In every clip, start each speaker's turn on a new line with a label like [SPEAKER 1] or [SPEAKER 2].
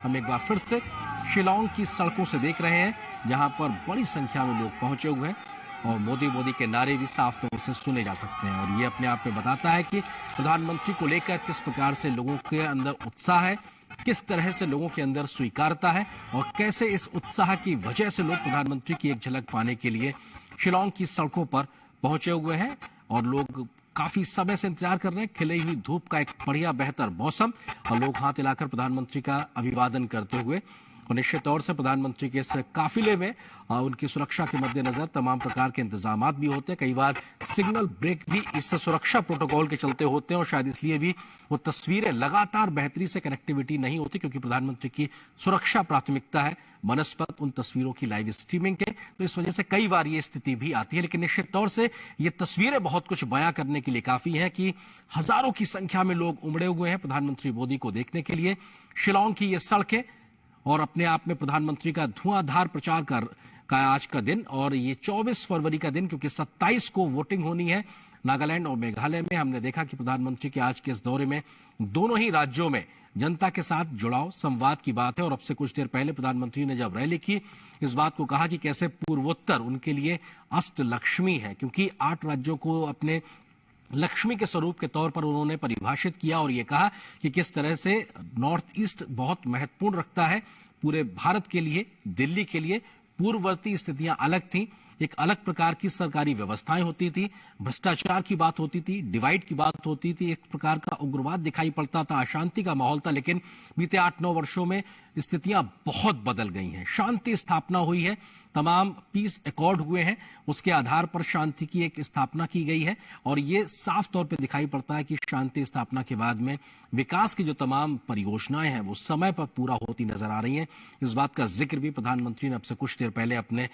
[SPEAKER 1] हम एक बार फिर से शिलांग की सड़कों से देख रहे हैं, जहां पर बड़ी संख्या में लोग पहुंचे हुए हैं और मोदी मोदी के नारे भी साफ तौर से सुने जा सकते हैं। और ये अपने आप में बताता है कि प्रधानमंत्री को लेकर किस प्रकार से लोगों के अंदर उत्साह है, किस तरह से लोगों के अंदर स्वीकारता है और कैसे इस उत्साह की वजह से लोग प्रधानमंत्री की एक झलक पाने के लिए शिलांग की सड़कों पर पहुंचे हुए हैं। और लोग काफी समय से इंतजार कर रहे हैं, खिली हुई धूप का एक बढ़िया बेहतर मौसम, और लोग हाथ हिलाकर प्रधानमंत्री का अभिवादन करते हुए। और निश्चित तौर से प्रधानमंत्री के इस काफिले में उनकी सुरक्षा के मद्देनजर तमाम प्रकार के इंतजाम भी होते हैं। कई बार सिग्नल ब्रेक भी इस सुरक्षा प्रोटोकॉल के चलते होते हैं और शायद इसलिए भी वो तस्वीरें लगातार बेहतरी से कनेक्टिविटी नहीं होती, क्योंकि प्रधानमंत्री की सुरक्षा प्राथमिकता है बनस्पत उन तस्वीरों की लाइव स्ट्रीमिंग के। तो इस वजह से कई बार ये स्थिति भी आती है, लेकिन निश्चित तौर से ये तस्वीरें बहुत कुछ बयां करने के लिए काफी है कि हजारों की संख्या में लोग उमड़े हुए हैं प्रधानमंत्री मोदी को देखने के लिए। शिलांग की ये सड़कें और अपने आप में प्रधानमंत्री का धुआंधार प्रचार का आज का दिन, और ये 24 फरवरी का दिन, क्योंकि 27 को वोटिंग होनी है नागालैंड और मेघालय में। हमने देखा कि प्रधानमंत्री के आज के इस दौरे में दोनों ही राज्यों में जनता के साथ जुड़ाव संवाद की बात है। और अब से कुछ देर पहले प्रधानमंत्री ने जब रैली की, इस बात को कहा कि कैसे पूर्वोत्तर उनके लिए अष्ट लक्ष्मी है, क्योंकि 8 राज्यों को अपने लक्ष्मी के स्वरूप के तौर पर उन्होंने परिभाषित किया। और यह कहा कि किस तरह से नॉर्थ ईस्ट बहुत महत्वपूर्ण रखता है पूरे भारत के लिए, दिल्ली के लिए। पूर्ववर्ती स्थितियां अलग थी, एक अलग प्रकार की सरकारी व्यवस्थाएं होती थी, भ्रष्टाचार की बात होती थी, डिवाइड की बात होती थी, एक प्रकार का उग्रवाद दिखाई पड़ता था, अशांति का माहौल था। लेकिन बीते 8-9 वर्षों में स्थितियां बहुत बदल गई हैं, शांति स्थापना हुई है, तमाम पीस अकॉर्ड हुए हैं, उसके आधार पर शांति की एक स्थापना की गई है। और ये साफ तौर पर दिखाई पड़ता है कि शांति स्थापना के बाद में विकास की जो तमाम परियोजनाएं हैं वो समय पर पूरा होती नजर आ रही हैं। इस बात का जिक्र भी प्रधानमंत्री ने अब से कुछ देर पहले अपने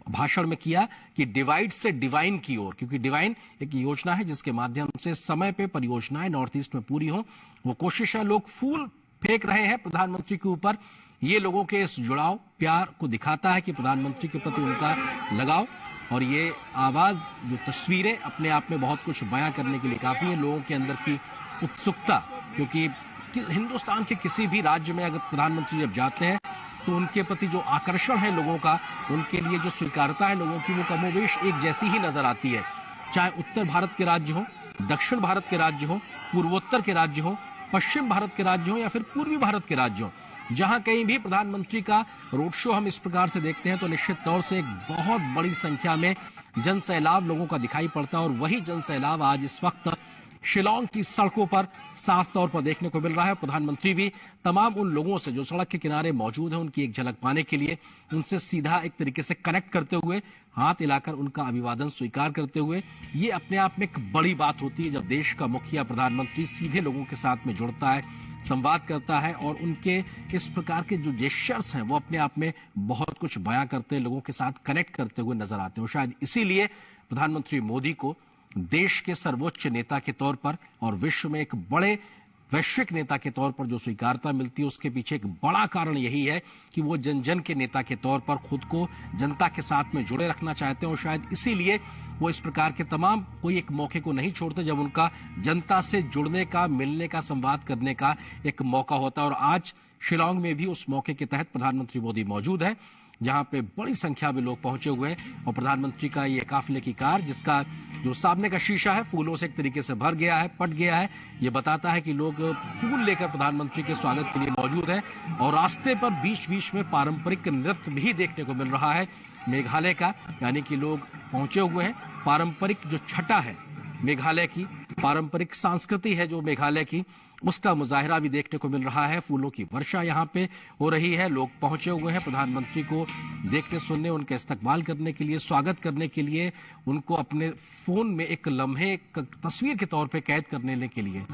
[SPEAKER 1] भाषण में किया कि डिवाइड से डिवाइन की ओर, क्योंकि डिवाइन एक योजना है जिसके माध्यम से समय पे परियोजनाएं नॉर्थ ईस्ट में पूरी हो, वो कोशिश है। लोग फूल फेंक रहे हैं प्रधानमंत्री के ऊपर, ये लोगों के इस जुड़ाव प्यार को दिखाता है कि प्रधानमंत्री के प्रति उनका लगाव। और ये आवाज, जो तस्वीरें अपने आप में बहुत कुछ बयां करने के लिए काफी है। लोगों के अंदर की उत्सुकता, क्योंकि हिंदुस्तान के किसी भी राज्य में अगर प्रधानमंत्री जब जाते हैं तो उनके प्रति जो आकर्षण है लोगों का, उनके लिए जो स्वीकारता है लोगों की, वो कमोवेश एक जैसी ही नजर आती है। चाहे उत्तर भारत के राज्य हो, दक्षिण भारत के राज्य हो, पूर्वोत्तर के राज्य हो, पश्चिम भारत के राज्य हो या फिर पूर्वी भारत के राज्य हो, जहां कहीं भी प्रधानमंत्री का रोड शो हम इस प्रकार से देखते हैं तो निश्चित तौर से एक बहुत बड़ी संख्या में जनसैलाब लोगों का दिखाई पड़ता है। और वही जनसैलाब आज इस वक्त शिलांग की सड़कों पर साफ तौर पर देखने को मिल रहा है। प्रधानमंत्री भी तमाम उन लोगों से जो सड़क के किनारे मौजूद हैं उनकी एक झलक पाने के लिए उनसे सीधा एक तरीके से कनेक्ट करते हुए, हाथ हिलाकर उनका अभिवादन स्वीकार करते हुए, ये अपने आप में एक बड़ी बात होती है जब देश का मुखिया प्रधानमंत्री सीधे लोगों के साथ में जुड़ता है, संवाद करता है। और उनके इस प्रकार के जो जेस्चर्स हैं वो अपने आप में बहुत कुछ बयां करते हैं, लोगों के साथ कनेक्ट करते हुए नजर आते हैं। और शायद इसीलिए प्रधानमंत्री मोदी को देश के सर्वोच्च नेता के तौर पर और विश्व में एक बड़े वैश्विक नेता के तौर पर जो स्वीकारता मिलती है, उसके पीछे एक बड़ा कारण यही है कि वो जन जन के नेता के तौर पर खुद को जनता के साथ में जुड़े रखना चाहते हैं। और शायद इसीलिए वो इस प्रकार के तमाम कोई एक मौके को नहीं छोड़ते जब उनका जनता से जुड़ने का, मिलने का, संवाद करने का एक मौका होता है। और आज शिलांग में भी उस मौके के तहत प्रधानमंत्री मोदी मौजूद है, जहां पे बड़ी संख्या में लोग पहुंचे हुए हैं। और प्रधानमंत्री का ये काफिले की कार, जिसका जो सामने का शीशा है फूलों से एक तरीके से भर गया है, पट गया है, ये बताता है कि लोग फूल लेकर प्रधानमंत्री के स्वागत के लिए मौजूद हैं। और रास्ते पर बीच बीच में पारंपरिक नृत्य भी देखने को मिल रहा है मेघालय का, यानी कि लोग पहुंचे हुए हैं। पारंपरिक जो छटा है मेघालय की, पारंपरिक संस्कृति है जो मेघालय की, उसका मुजाहिरा भी देखने को मिल रहा है। फूलों की वर्षा यहाँ पे हो रही है, लोग पहुंचे हुए हैं प्रधानमंत्री को देखने, सुनने, उनका इस्तकबाल करने के लिए, स्वागत करने के लिए, उनको अपने फोन में एक लम्हे, एक तस्वीर के तौर पे कैद करने के लिए।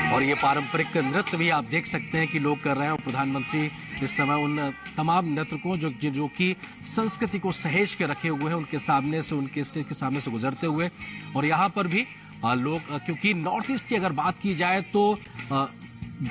[SPEAKER 1] और ये पारंपरिक नृत्य भी आप देख सकते हैं कि लोग कर रहे हैं। और प्रधानमंत्री इस समय उन तमाम नर्तकों जो कि संस्कृति को सहेज के रखे हुए हैं उनके सामने से, उनके स्टेज के सामने से गुजरते हुए। और यहाँ पर भी लोग, क्योंकि नॉर्थ ईस्ट की अगर बात की जाए तो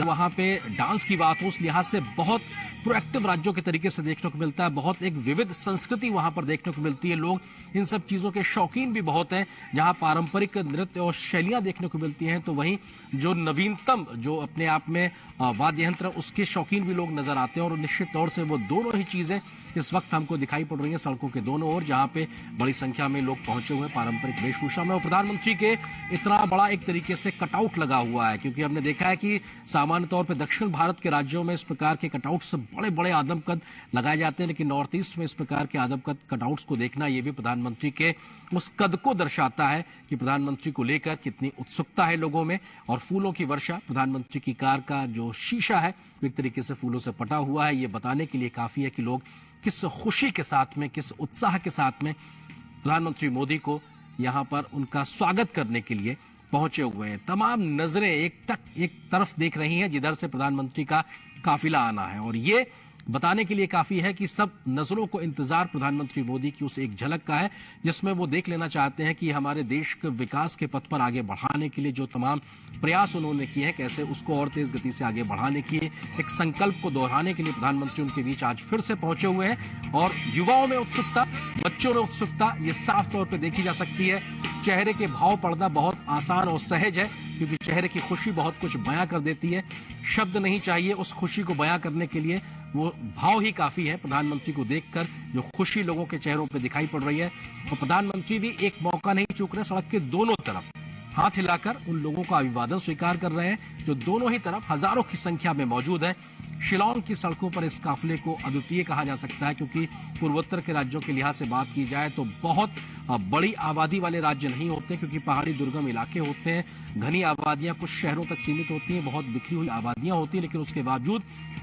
[SPEAKER 1] वहाँ पे डांस की बात हो, उस लिहाज से बहुत प्रोएक्टिव राज्यों के तरीके से देखने को मिलता है। बहुत एक विविध संस्कृति वहां पर देखने को मिलती है। लोग इन सब चीजों के शौकीन भी बहुत हैं। जहां पारंपरिक नृत्य और शैलियां देखने को मिलती हैं, तो वहीं जो नवीनतम जो अपने आप में वाद्य यंत्र, उसके शौकीन भी लोग नजर आते हैं। और निश्चित तौर से वो दोनों ही चीजें इस वक्त हमको दिखाई पड़ रही हैं सड़कों के दोनों ओर, जहां पे बड़ी संख्या में लोग पहुंचे हुए हैं पारंपरिक वेशभूषा में। और प्रधानमंत्री के इतना बड़ा एक तरीके से कटआउट लगा हुआ है, क्योंकि हमने देखा है कि सामान्य तौर पे दक्षिण भारत के राज्यों में इस प्रकार के कटआउट्स बड़े बड़े आदमकद लगाए जाते हैं, लेकिन नॉर्थ ईस्ट में इस प्रकार के आदमकद कटआउट्स को देखना, ये भी प्रधानमंत्री के उस कद को दर्शाता है कि प्रधानमंत्री को लेकर कितनी उत्सुकता है लोगों में। और फूलों की वर्षा, प्रधानमंत्री की कार का जो शीशा है एक तरीके से फूलों से पटा हुआ है, ये बताने के लिए काफी है कि लोग किस खुशी के साथ में, किस उत्साह के साथ में प्रधानमंत्री मोदी को यहां पर उनका स्वागत करने के लिए पहुंचे हुए हैं। तमाम नजरें एक तरफ देख रही हैं जिधर से प्रधानमंत्री का काफिला आना है, और ये बताने के लिए काफी है कि सब नजरों को इंतजार प्रधानमंत्री मोदी की उस एक झलक का है, जिसमें वो देख लेना चाहते हैं कि हमारे देश के विकास के पथ पर आगे बढ़ाने के लिए जो तमाम प्रयास उन्होंने किए हैं, कैसे उसको और तेज गति से आगे बढ़ाने की एक संकल्प को दोहराने के लिए प्रधानमंत्री उनके बीच आज फिर से पहुंचे हुए हैं। और युवाओं में उत्सुकता, बच्चों में उत्सुकता, ये साफ तौर पर देखी जा सकती है। चेहरे के भाव पढ़ना बहुत आसान और सहज है, क्योंकि चेहरे की खुशी बहुत कुछ बयां कर देती है। शब्द नहीं चाहिए उस खुशी को बयां करने के लिए, वो भाव ही काफी है। प्रधानमंत्री को देखकर जो खुशी लोगों के चेहरों पे दिखाई पड़ रही है, और प्रधानमंत्री भी एक मौका नहीं चूक रहे, सड़क के दोनों तरफ हाथ हिलाकर उन लोगों का अभिवादन स्वीकार कर रहे हैं जो दोनों ही तरफ हजारों की संख्या में मौजूद है। शिलांग की सड़कों पर इस काफिले को अद्वितीय कहा जा सकता है, क्योंकि पूर्वोत्तर के राज्यों के लिहाज से बात की जाए तो बहुत बड़ी आबादी वाले राज्य नहीं होते, क्योंकि पहाड़ी दुर्गम इलाके होते हैं, घनी आबादियां कुछ शहरों तक सीमित होती हैं, बहुत बिखरी हुई आबादियां होती हैं, लेकिन उसके बावजूद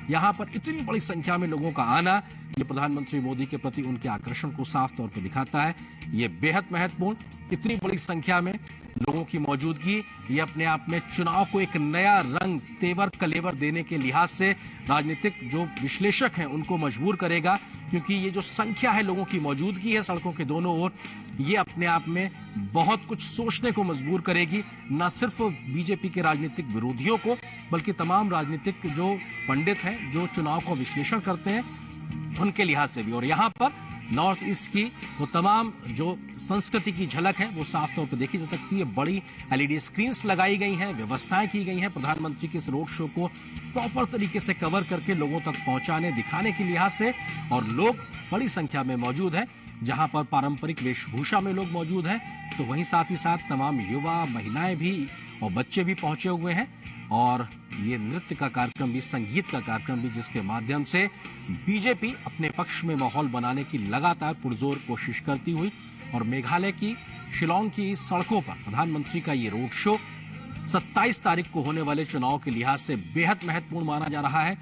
[SPEAKER 1] यहाँ पर इतनी बड़ी संख्या में लोगों का आना, ये प्रधानमंत्री मोदी के प्रति उनके आकर्षण को साफ तौर पर दिखाता है। ये बेहद महत्वपूर्ण, इतनी बड़ी संख्या में लोगों की मौजूदगी, ये अपने आप में चुनाव को एक नया रंग, तेवर, कलेवर देने के लिहाज से राजनीतिक जो विश्लेषक हैं उनको मजबूर करेगा, क्योंकि ये जो संख्या है लोगों की मौजूदगी है सड़कों के दोनों ओर, ये अपने आप में बहुत कुछ सोचने को मजबूर करेगी, न सिर्फ बीजेपी के राजनीतिक विरोधियों को, बल्कि तमाम राजनीतिक जो पंडित हैं, जो चुनाव का विश्लेषण करते हैं, उनके लिहाज से भी। और यहाँ पर नॉर्थ ईस्ट की वो तमाम जो संस्कृति की झलक है वो साफ तौर पर देखी जा सकती है। बड़ी एलईडी स्क्रीन्स लगाई गई हैं, व्यवस्थाएं की गई हैं प्रधानमंत्री के इस रोड शो को प्रॉपर तरीके से कवर करके लोगों तक पहुंचाने, दिखाने के लिहाज से। और लोग बड़ी संख्या में मौजूद हैं, जहां पर पारंपरिक वेशभूषा में लोग मौजूद हैं, तो वहीं साथ ही साथ तमाम युवा, महिलाएं भी और बच्चे भी पहुंचे हुए हैं। और ये नृत्य का कार्यक्रम भी, संगीत का कार्यक्रम भी, जिसके माध्यम से बीजेपी अपने पक्ष में माहौल बनाने की लगातार पुरजोर कोशिश करती हुई। और मेघालय की शिलांग की सड़कों पर प्रधानमंत्री का ये रोड शो 27 तारीख को होने वाले चुनाव के लिहाज से बेहद महत्वपूर्ण माना जा रहा है,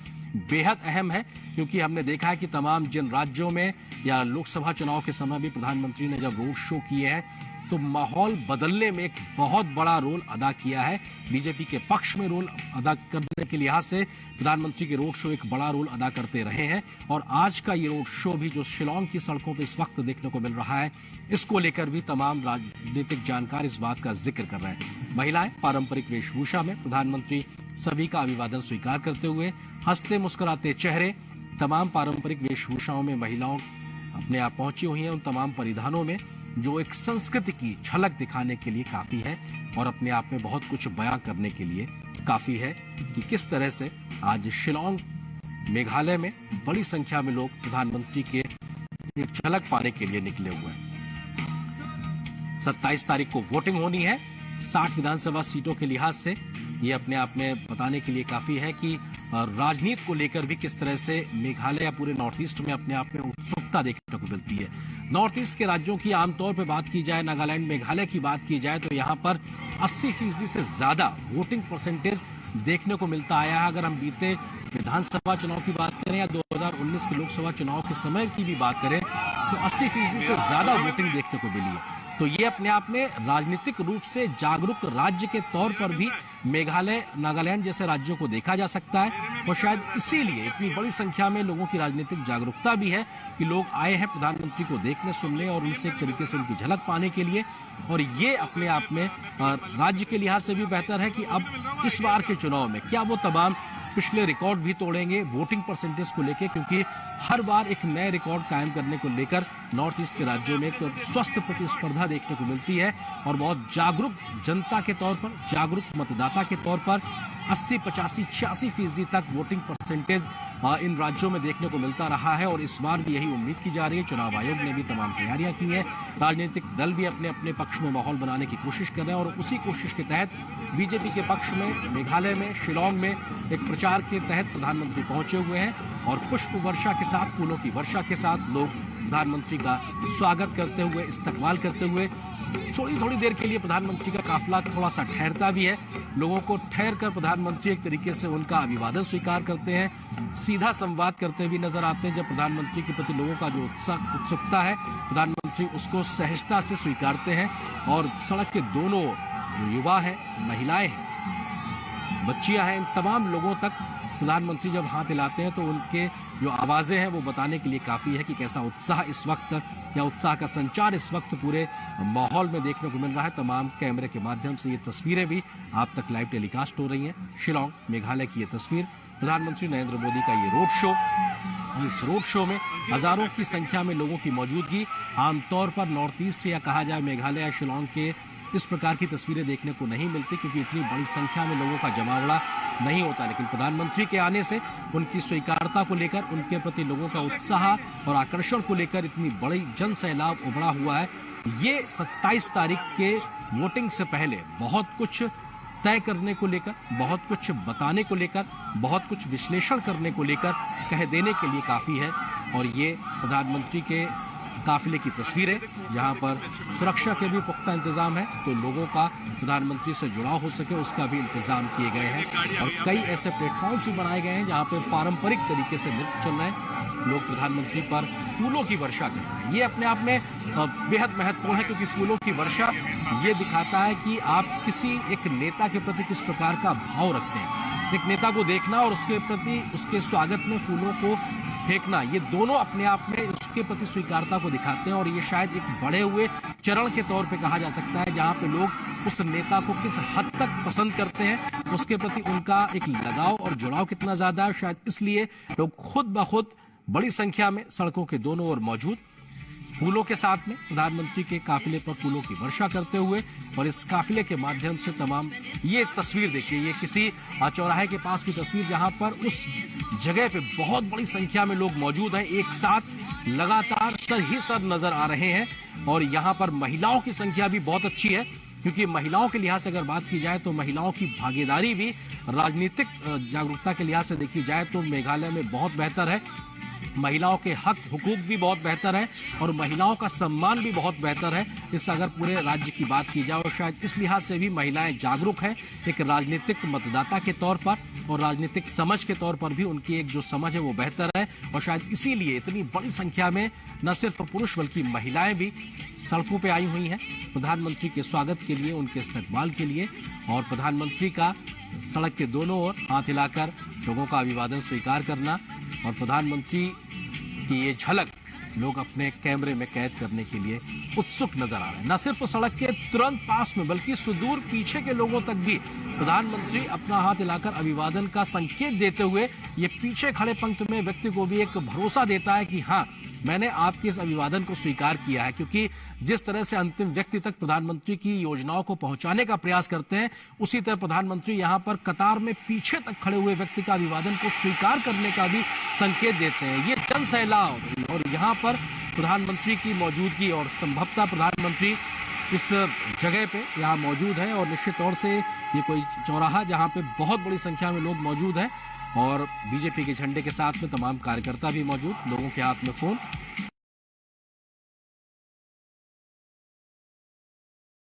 [SPEAKER 1] बेहद अहम है, क्योंकि हमने देखा है कि तमाम जिन राज्यों में या लोकसभा चुनाव के समय भी प्रधानमंत्री ने जब रोड शो किए हैं तो माहौल बदलने में एक बहुत बड़ा रोल अदा किया है। बीजेपी के पक्ष में रोल अदा करने के लिहाज से प्रधानमंत्री के रोड शो एक बड़ा रोल अदा करते रहे हैं। और आज का ये रोड शो भी जो शिलांग की सड़कों पर इस वक्त देखने को मिल रहा है, इसको लेकर भी तमाम राजनीतिक जानकार इस बात का जिक्र कर रहे हैं। महिलाएं पारंपरिक वेशभूषा में, प्रधानमंत्री सभी का अभिवादन स्वीकार करते हुए, हंसते मुस्कुराते चेहरे, तमाम पारंपरिक वेशभूषाओं में महिलाओं अपने आप पहुंची हुई हैं। उन तमाम परिधानों में जो एक संस्कृति की झलक दिखाने के लिए काफी है, और अपने आप में बहुत कुछ बयां करने के लिए काफी है कि किस तरह से आज शिलांग मेघालय में बड़ी संख्या में लोग प्रधानमंत्री के एक झलक पाने के लिए निकले हुए हैं। 27 तारीख को वोटिंग होनी है 60 विधानसभा सीटों के लिहाज से। ये अपने आप में बताने के लिए काफी है कि राजनीति को लेकर भी किस तरह से मेघालय या पूरे नॉर्थ ईस्ट में अपने आप में उत्सुकता देखने को मिलती है। नॉर्थ ईस्ट के राज्यों की आमतौर पर बात की जाए, नागालैंड, मेघालय की बात की जाए, तो यहाँ पर 80% से ज्यादा वोटिंग परसेंटेज देखने को मिलता आया है। अगर हम बीते विधानसभा चुनाव की बात करें या 2019 के लोकसभा चुनाव के समय की भी बात करें, तो 80% से ज्यादा वोटिंग देखने को मिली है। तो ये अपने आप में राजनीतिक रूप से जागरूक राज्य के तौर पर भी मेघालय, नागालैंड जैसे राज्यों को देखा जा सकता है। और शायद इसीलिए इतनी बड़ी संख्या में लोगों की राजनीतिक जागरूकता भी है कि लोग आए हैं प्रधानमंत्री को देखने, सुनने और उनसे एक तरीके से उनकी झलक पाने के लिए। और ये अपने आप में राज्य के लिहाज से भी बेहतर है कि अब इस बार के चुनाव में क्या वो तमाम पिछले रिकॉर्ड भी तोड़ेंगे वोटिंग परसेंटेज को लेकर, क्योंकि हर बार एक नए रिकॉर्ड कायम करने को लेकर नॉर्थ ईस्ट के राज्यों में एक स्वस्थ प्रतिस्पर्धा देखने को मिलती है और बहुत जागरूक जनता के तौर पर, जागरूक मतदाता के तौर पर 80, 85, 86% तक वोटिंग परसेंटेज इन राज्यों में देखने को मिलता रहा है और इस बार भी यही उम्मीद की जा रही है। चुनाव आयोग ने भी तमाम तैयारियां की हैं, राजनीतिक दल भी अपने अपने पक्ष में माहौल बनाने की कोशिश कर रहे हैं और उसी कोशिश के तहत बीजेपी के पक्ष में मेघालय में शिलांग में एक प्रचार के तहत प्रधानमंत्री पहुंचे हुए हैं और पुष्प वर्षा के साथ, फूलों की वर्षा के साथ लोग प्रधानमंत्री का स्वागत करते हुए, इस्तकबाल करते हुए थोड़ी देर के लिए प्रधानमंत्री का काफिला थोड़ा सा ठहरता भी है। लोगों को ठहर कर प्रधानमंत्री एक तरीके से उनका अभिवादन स्वीकार करते हैं, सीधा संवाद करते हुए नजर आते हैं। जब प्रधानमंत्री के प्रति लोगों का जो उत्सुकता है, प्रधानमंत्री उसको सहजता से स्वीकारते हैं और सड़क के दोनों जो युवा हैं, महिलाएं हैं, बच्चियां हैं, इन तमाम लोगों तक प्रधानमंत्री जब हाथ हिलाते हैं तो उनके जो आवाजें हैं वो बताने के लिए काफी है कि कैसा उत्साह इस वक्त या उत्साह का संचार इस वक्त पूरे माहौल में देखने को मिल रहा है। तमाम कैमरे के माध्यम से ये तस्वीरें भी आप तक लाइव टेलीकास्ट हो रही हैं। शिलांग मेघालय की ये तस्वीर, प्रधानमंत्री नरेंद्र मोदी का ये रोड शो, इस रोड शो में हजारों की संख्या में लोगों की मौजूदगी। आमतौर पर नॉर्थ ईस्ट या कहा जाए मेघालय या शिलांग के इस प्रकार की तस्वीरें देखने को नहीं मिलती, क्योंकि इतनी बड़ी संख्या में लोगों का जमावड़ा नहीं होता। लेकिन प्रधानमंत्री के आने से उनकी स्वीकारता को लेकर, उनके प्रति लोगों का उत्साह और आकर्षण को लेकर इतनी बड़ी जन सैलाब उमड़ा हुआ है। ये 27 तारीख के वोटिंग से पहले बहुत कुछ तय करने को लेकर, बहुत कुछ बताने को लेकर, बहुत कुछ विश्लेषण करने को लेकर, कह देने के लिए काफी है। और ये प्रधानमंत्री के काफिले की तस्वीरें, जहां पर सुरक्षा के भी पुख्ता इंतजाम है, तो लोगों का प्रधानमंत्री से जुड़ाव हो सके उसका भी इंतजाम किए गए हैं। और कई ऐसे प्लेटफॉर्म्स भी बनाए गए हैं जहां पर पारंपरिक तरीके से नृत्य चल रहे हैं, लोग प्रधानमंत्री पर फूलों की वर्षा कर रहे हैं। ये अपने आप में बेहद महत्वपूर्ण है, क्योंकि फूलों की वर्षा ये दिखाता है कि आप किसी एक नेता के प्रति किस प्रकार का भाव रखते हैं। एक नेता को देखना और उसके प्रति, उसके स्वागत में फूलों को फेंकना, ये दोनों अपने आप में उसके प्रति स्वीकारता को दिखाते हैं। और ये शायद एक बढ़े हुए चरण के तौर पे कहा जा सकता है, जहां पे लोग उस नेता को किस हद तक पसंद करते हैं, उसके प्रति उनका एक लगाव और जुड़ाव कितना ज्यादा है। शायद इसलिए लोग खुद ब खुद बड़ी संख्या में सड़कों के दोनों ओर मौजूद, फूलों के साथ में प्रधानमंत्री के काफिले पर फूलों की वर्षा करते हुए, और इस काफिले के माध्यम से तमाम, ये तस्वीर देखिए, ये किसी चौराहे के पास की तस्वीर जहां पर उस जगह पे बहुत बड़ी संख्या में लोग मौजूद हैं, एक साथ लगातार सर ही सर नजर आ रहे हैं। और यहाँ पर महिलाओं की संख्या भी बहुत अच्छी है, क्योंकि महिलाओं के लिहाज से अगर बात की जाए तो महिलाओं की भागीदारी भी राजनीतिक जागरूकता के लिहाज से देखी जाए तो मेघालय में बहुत बेहतर है। महिलाओं के हक हुकूक भी बहुत बेहतर है और महिलाओं का सम्मान भी बहुत बेहतर है। इस अगर पूरे राज्य की बात की जाए, और शायद इस लिहाज से भी महिलाएं जागरूक हैं एक राजनीतिक मतदाता के तौर पर, और राजनीतिक समझ के तौर पर भी उनकी एक जो समझ है वो बेहतर है। और शायद इसीलिए इतनी बड़ी संख्या में न सिर्फ पुरुष बल्कि महिलाएं भी सड़कों पे आई हुई हैं प्रधानमंत्री के स्वागत के लिए, उनके इस्तकबाल के लिए। और प्रधानमंत्री का सड़क के दोनों ओर हाथ हिलाकर लोगों का अभिवादन स्वीकार करना और प्रधानमंत्री की ये झलक लोग अपने कैमरे में कैद करने के लिए उत्सुक नजर आ रहे हैं। न सिर्फ सड़क के तुरंत पास में बल्कि सुदूर पीछे के लोगों तक भी प्रधानमंत्री अपना हाथ हिलाकर अभिवादन का संकेत देते हुए ये पीछे खड़े पंक्ति में व्यक्ति को भी एक भरोसा देता है कि हाँ, मैंने आपके इस अभिवादन को स्वीकार किया है। क्योंकि जिस तरह से अंतिम व्यक्ति तक प्रधानमंत्री की योजनाओं को पहुंचाने का प्रयास करते हैं, उसी तरह प्रधानमंत्री यहां पर कतार में पीछे तक खड़े हुए व्यक्ति का अभिवादन को स्वीकार करने का भी संकेत देते हैं। ये जन सैलाब, और यहाँ पर प्रधानमंत्री की मौजूदगी, और संभवतः प्रधानमंत्री इस जगह पे यहाँ मौजूद है, और निश्चित तौर से ये कोई चौराहा जहाँ पे बहुत बड़ी संख्या में लोग मौजूद हैं और बीजेपी के झंडे के साथ में तमाम कार्यकर्ता भी मौजूद, लोगों के हाथ में फोन।